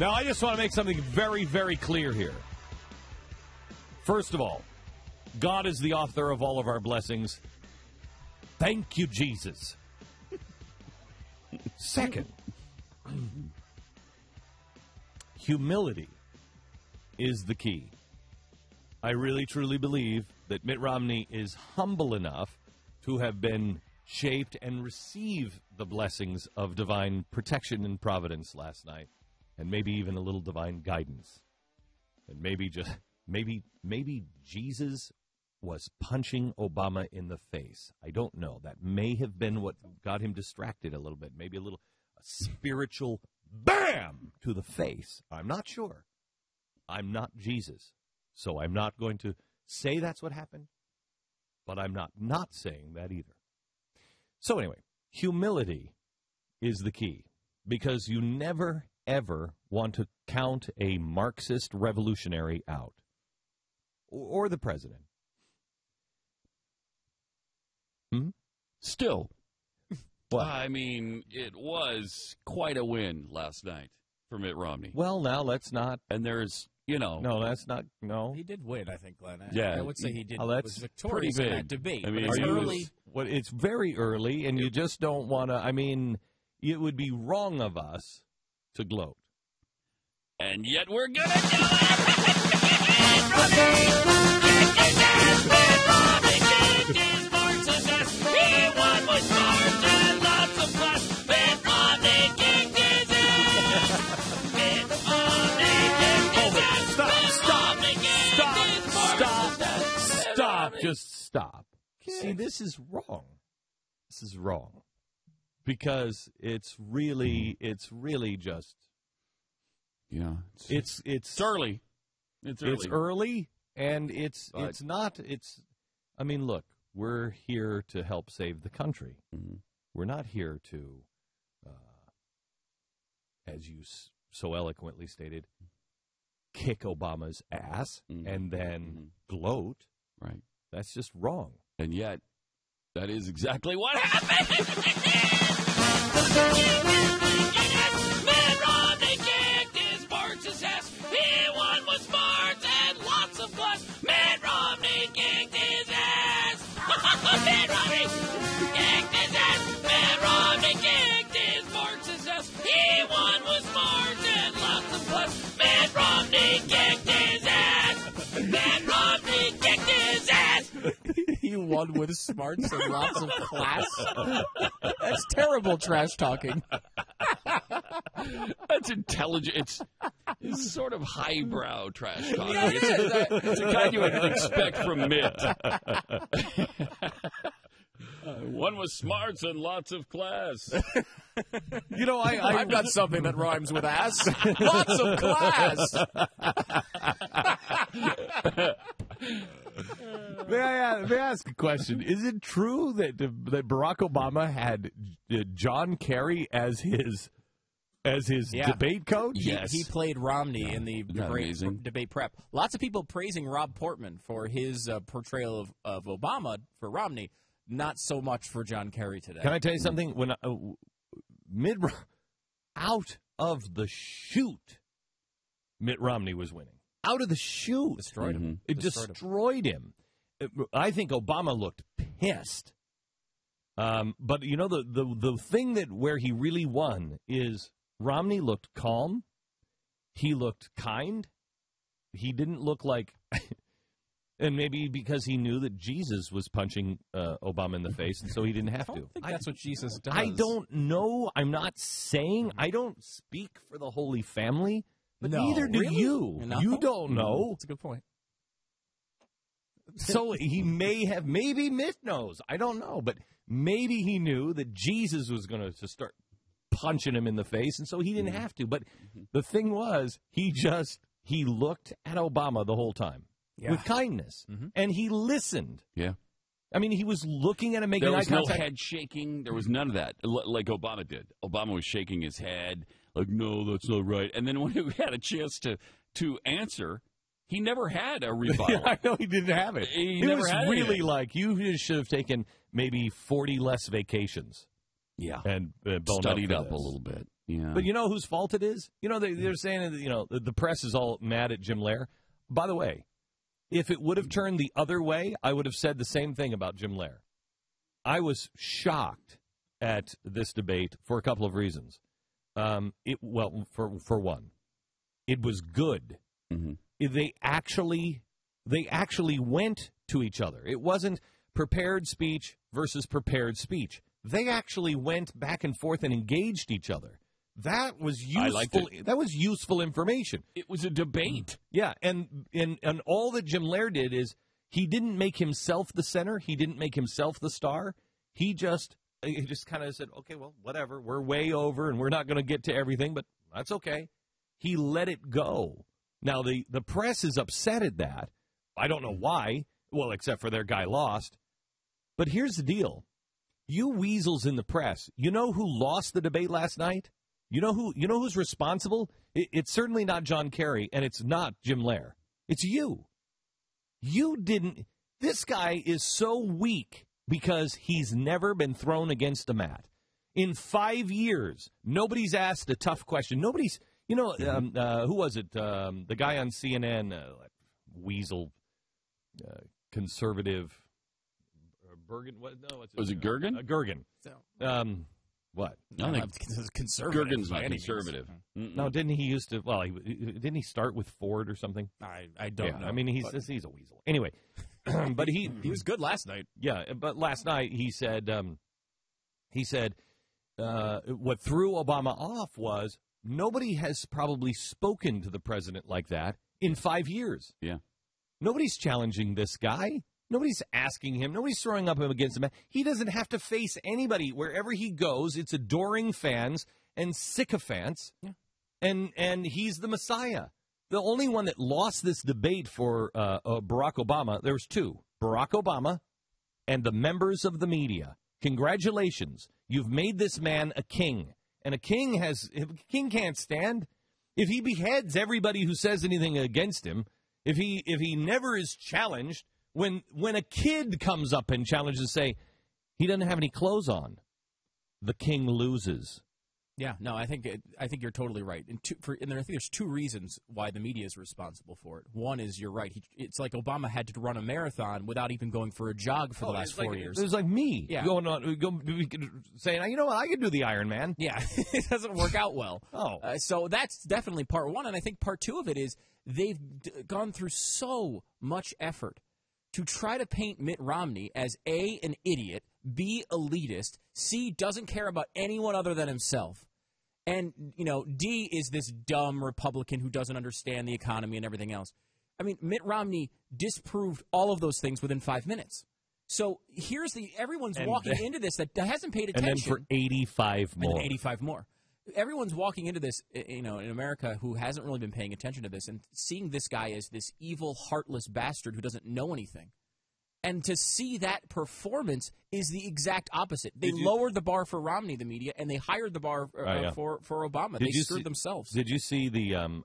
Now, I just want to make something very, very clear here. First of all, God is the author of all of our blessings. Thank you, Jesus. Second, humility is the key. I really, truly believe that Mitt Romney is humble enough to have been shaped and receive the blessings of divine protection and providence last night, and maybe even a little divine guidance. And maybe Jesus was punching Obama in the face. I don't know. That may have been what got him distracted a little bit. Maybe a spiritual bam to the face. I'm not sure. I'm not Jesus. So I'm not going to say that's what happened, but I'm not saying that either. So anyway, humility is the key, because you never, ever want to count a Marxist revolutionary out, or the president. Still. Well, I mean, it was quite a win last night for Mitt Romney. Well, now let's not. And there's, No, that's not. No. He did win, I think, Glenn. Yeah. I would say he did. That's was victorious in that debate. I mean, it's early. It's very early, and you just don't want to. I mean, it would be wrong of us to gloat. And yet we're going to do it! Stop. Just stop. See, this is wrong. This is wrong. Because it's really just. Yeah. It's early. It's early. It's early, and it's not. I mean, look, we're here to help save the country. Mm-hmm. We're not here to, as you so eloquently stated, kick Obama's ass and then gloat. Right. That's just wrong. And yet, that is exactly what happened. Mitt Romney kicked his Marxist ass. He won with smarts and lots of guts. Mitt Romney kicked his ass. Mitt Romney kicked his ass. Mitt Romney kicked his Marxist ass. He won with smarts and lots of guts. Mitt Romney kicked his ass. Mitt Romney kicked his ass. He won with smarts and lots of class. That's terrible trash talking. That's intelligent. It's sort of highbrow trash talking. Yeah, it's the kind you would expect from Mitt. One with smarts and lots of class. I've got something that rhymes with ass. Lots of class. May I ask a question? Is it true that Barack Obama had John Kerry as his debate coach? Yes. He played Romney in the debate prep. Lots of people praising Rob Portman for his portrayal of Obama for Romney. Not so much for John Kerry today. Can I tell you something? When out of the chute, Mitt Romney was winning. Out of the chute. Destroyed him. It destroyed him. I think Obama looked pissed. But, the thing where he really won is Romney looked calm. He looked kind. He didn't look like... And maybe because he knew that Jesus was punching Obama in the face, and so he didn't have to. I don't think that's what Jesus does. I don't know. I'm not saying. I don't speak for the Holy Family, but neither do you. No? You don't know. That's a good point. So he may have, maybe Mitt knows. I don't know, but maybe he knew that Jesus was going to start punching him in the face, and so he didn't have to. But the thing was, he looked at Obama the whole time. Yeah. With kindness. And he listened. Yeah. I mean, he was looking at him, making eye contact. There was no head shaking. There was none of that, like Obama did. Obama was shaking his head, like, no, that's not right. And then when he had a chance to answer, he never had a rebuttal. I know he didn't have it. It was really like, you should have taken maybe 40 less vacations. Yeah. And studied up a little bit. Yeah. But you know whose fault it is? You know, they're saying that, you know, the press is all mad at Jim Lehrer. By the way, if it would have turned the other way, I would have said the same thing about Jim Lehrer. I was shocked at this debate for a couple of reasons. For one, it was good. Mm-hmm. They actually went to each other. It wasn't prepared speech versus prepared speech. They actually went back and forth and engaged each other. That was useful. I liked it. That was useful information. It was a debate. Yeah, and all that Jim Lehrer did is he didn't make himself the center. He didn't make himself the star. He just kind of said, okay, well, whatever. We're way over, and we're not going to get to everything, but that's okay. He let it go. Now, the press is upset at that. I don't know why. Well, except for their guy lost. But here's the deal. You weasels in the press, you know who lost the debate last night? You know who's responsible? It's certainly not John Kerry, and it's not Jim Lehrer. It's you. You didn't. This guy is so weak because he's never been thrown against a mat. In 5 years, nobody's asked a tough question. Nobody's, who was it? The guy on CNN, weasel, conservative, Bergen. What? No, what's it? Was it Gergen? Gergen. What? No, conservative. Gergen's not conservative. No, didn't he used to? Well, didn't he start with Ford or something? I don't know. I mean, he's a weasel. Anyway, but he was good last night. Yeah, but last night he said what threw Obama off was nobody has probably spoken to the president like that in 5 years. Yeah, nobody's challenging this guy. Nobody's asking him. Nobody's throwing up him against him. He doesn't have to face anybody. Wherever he goes, it's adoring fans and sycophants, and he's the Messiah. The only one that lost this debate for Barack Obama, there was two, Barack Obama and the members of the media. Congratulations. You've made this man a king. And a king can't stand. If he beheads everybody who says anything against him, if he never is challenged, when a kid comes up and challenges and say he doesn't have any clothes on, the king loses. Yeah, no, I think you're totally right. And I think there's two reasons why the media is responsible for it. One is you're right. It's like Obama had to run a marathon without even going for a jog for the last 4 years. It was like me going saying, you know what, I could do the Ironman. Yeah, it doesn't work out well. So that's definitely part one. And I think part two of it is they've gone through so much effort to try to paint Mitt Romney as A, an idiot, B, elitist, C, doesn't care about anyone other than himself, and, D is this dumb Republican who doesn't understand the economy and everything else. I mean, Mitt Romney disproved all of those things within 5 minutes. So everyone's walking into this that hasn't paid attention. And then for 85 more. And 85 more. Everyone's walking into this, in America who hasn't really been paying attention to this and seeing this guy as this evil, heartless bastard who doesn't know anything. And to see that performance is the exact opposite. They lowered the bar for Romney, the media, and they hired the bar for Obama. They screwed themselves. Did you see the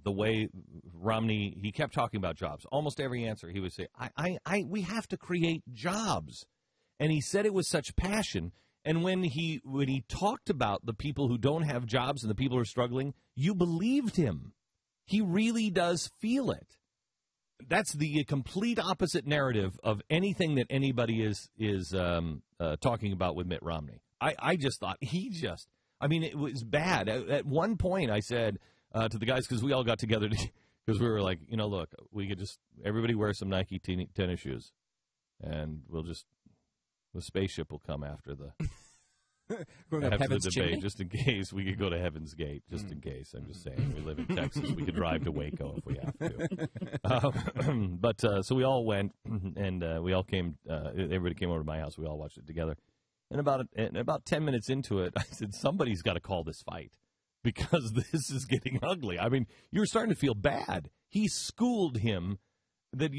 way Romney, he kept talking about jobs. Almost every answer he would say, we have to create jobs. And he said it with such passion. And when he talked about the people who don't have jobs and the people who are struggling, you believed him. He really does feel it. That's the complete opposite narrative of anything that anybody is talking about with Mitt Romney. I just thought it was bad. At one point I said to the guys, because we all got together because we were like, look, we could just, everybody wear some Nike tennis shoes and the spaceship will come after the debate, chimney? just in case. We could go to Heaven's Gate, just in case. I'm just saying. We live in Texas. We could drive to Waco if we have to. But so we all went, and we all came. Everybody came over to my house. We all watched it together. And about 10 minutes into it, I said, somebody's got to call this fight because this is getting ugly. I mean, you're starting to feel bad. He schooled him that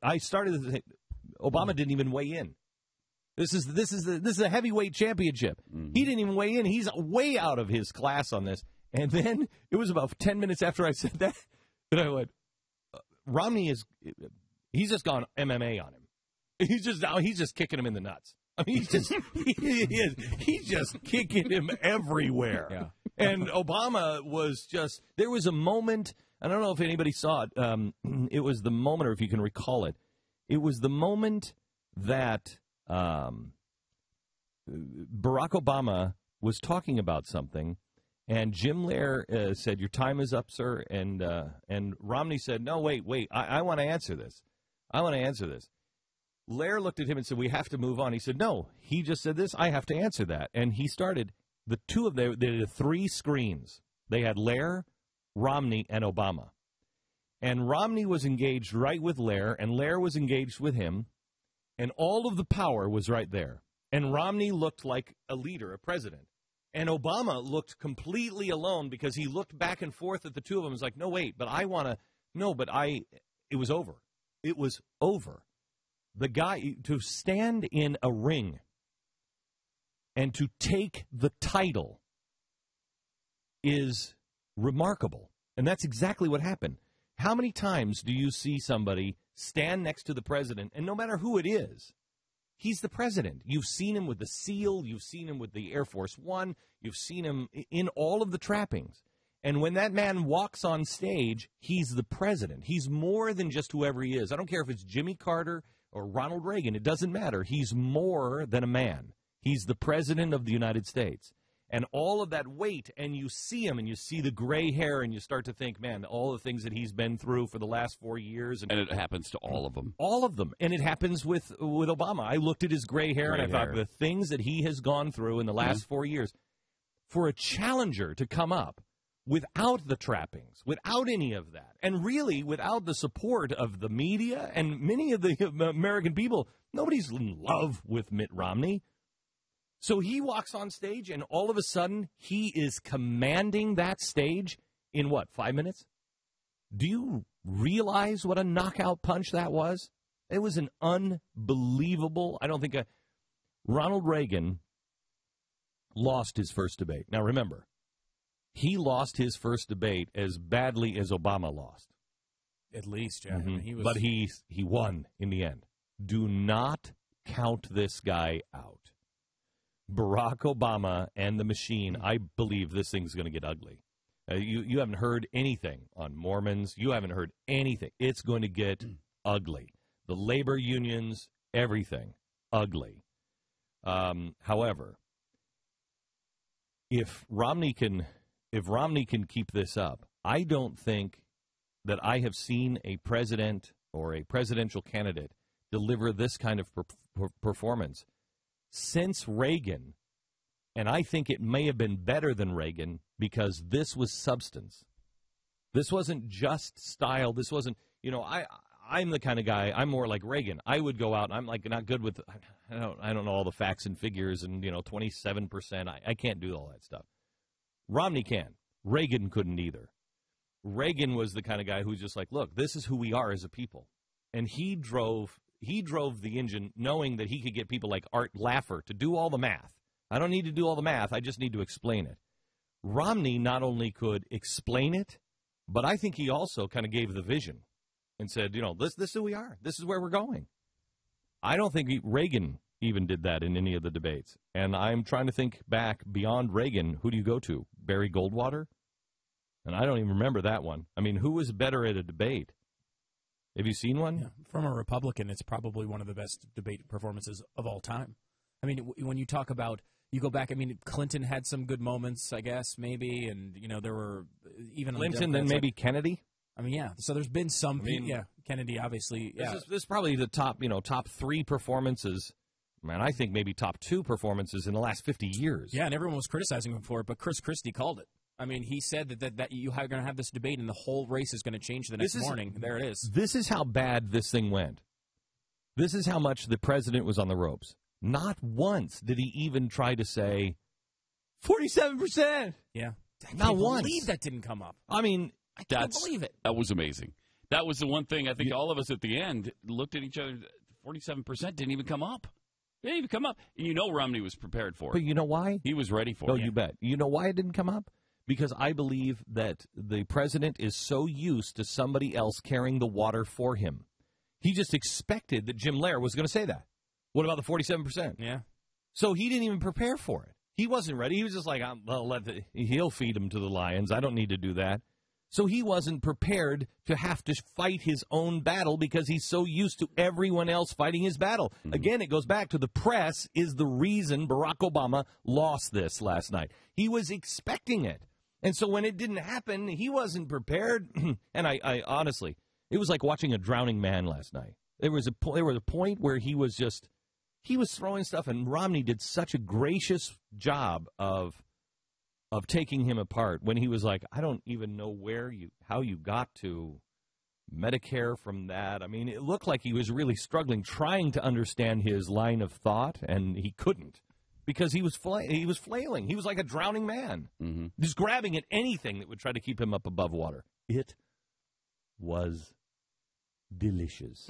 I started to think, Obama didn't even weigh in. This is a heavyweight championship. Mm-hmm. He didn't even weigh in. He's way out of his class on this. And then it was about 10 minutes after I said that I went, Romney he's just gone MMA on him. He's just kicking him in the nuts. I mean, he's just kicking him everywhere. Yeah. And Obama was just, there was a moment, I don't know if anybody saw it, it was the moment, or if you can recall it, it was the moment that Barack Obama was talking about something, and Jim Lehrer said, "Your time is up, sir," and Romney said, "No, wait, I want to answer this. I want to answer this." Lehrer looked at him and said, "We have to move on." He said, "No, he just said this. I have to answer that." And he started, the two of them, they had 3 screens. They had Lehrer, Romney, and Obama. And Romney was engaged right with Lehrer, and Lehrer was engaged with him, and all of the power was right there. And Romney looked like a leader, a president. And Obama looked completely alone because he looked back and forth at the two of them. He was like, "No, wait, but I want to, no, but it was over. It was over." The guy, to stand in a ring and to take the title is remarkable. And that's exactly what happened. How many times do you see somebody stand next to the president, and no matter who it is, he's the president. You've seen him with the SEAL. You've seen him with the Air Force One. You've seen him in all of the trappings. And when that man walks on stage, he's the president. He's more than just whoever he is. I don't care if it's Jimmy Carter or Ronald Reagan. It doesn't matter. He's more than a man. He's the president of the United States. And all of that weight, and you see him, and you see the gray hair, and you start to think, man, all the things that he's been through for the last 4 years. And it happens to all of them. All of them. And it happens with Obama. I looked at his gray hair, and I thought the things that he has gone through in the last 4 years, for a challenger to come up without the trappings, without any of that, and really without the support of the media and many of the American people, nobody's in love with Mitt Romney. So he walks on stage, and all of a sudden, he is commanding that stage in, 5 minutes? Do you realize what a knockout punch that was? It was an unbelievable, I don't think, Ronald Reagan lost his first debate. Now, remember, he lost his first debate as badly as Obama lost. At least, yeah. Mm-hmm. I mean, he was... But he won in the end. Do not count this guy out. Barack Obama and the machine, I believe this thing's going to get ugly. You haven't heard anything on Mormons. You haven't heard anything. It's going to get ugly. The labor unions, everything, ugly. However, if Romney can keep this up, I don't think that I have seen a president or a presidential candidate deliver this kind of performance since Reagan, and I think it may have been better than Reagan because this was substance. This wasn't just style. This wasn't, I'm the kind of guy, I'm more like Reagan. I would go out, and I'm like not good with, I don't know all the facts and figures and, 27%. I can't do all that stuff. Romney can. Reagan couldn't either. Reagan was the kind of guy who's just like, look, this is who we are as a people. And he drove the engine knowing that he could get people like Art Laffer to do all the math. I don't need to do all the math. I just need to explain it. Romney not only could explain it, but I think he also kind of gave the vision and said, this is who we are. This is where we're going. I don't think Reagan even did that in any of the debates. And I'm trying to think back beyond Reagan. Who do you go to? Barry Goldwater? And I don't even remember that one. I mean, who was better at a debate? Have you seen one? Yeah. From a Republican, it's probably one of the best debate performances of all time. I mean, when you talk about, you go back, I mean, Clinton had some good moments, I guess, maybe, and, there were even... Clinton, then maybe Kennedy? I mean, yeah, so there's been some... Kennedy, obviously, yeah. This is probably the top 3 performances, man, I think maybe top 2 performances in the last 50 years. Yeah, and everyone was criticizing him for it, but Chris Christie called it. I mean, he said that you are going to have this debate and the whole race is going to change the next morning. There it is. This is how bad this thing went. This is how much the president was on the ropes. Not once did he even try to say 47%. Yeah. Not once. I believe that didn't come up. I mean, I can't believe it. That was amazing. That was the one thing I think all of us at the end looked at each other. 47% didn't even come up. Didn't even come up. And Romney was prepared for it. But you know why? He was ready for it. No, you bet. You know why it didn't come up? Because I believe that the president is so used to somebody else carrying the water for him. He just expected that Jim Lehrer was going to say that. What about the 47%? Yeah. So he didn't even prepare for it. He wasn't ready. He was just like, he'll feed him to the lions. I don't need to do that. So he wasn't prepared to have to fight his own battle because he's so used to everyone else fighting his battle. Mm-hmm. Again, it goes back to the press is the reason Barack Obama lost this last night. He was expecting it. And so when it didn't happen, he wasn't prepared. And I honestly, it was like watching a drowning man last night. There was a point where he was throwing stuff, and Romney did such a gracious job of taking him apart when he was like, I don't even know how you got to Medicare from that. I mean, it looked like he was really struggling, trying to understand his line of thought, and he couldn't because he was flailing. He was like a drowning man, just grabbing at anything that would try to keep him up above water. It was delicious.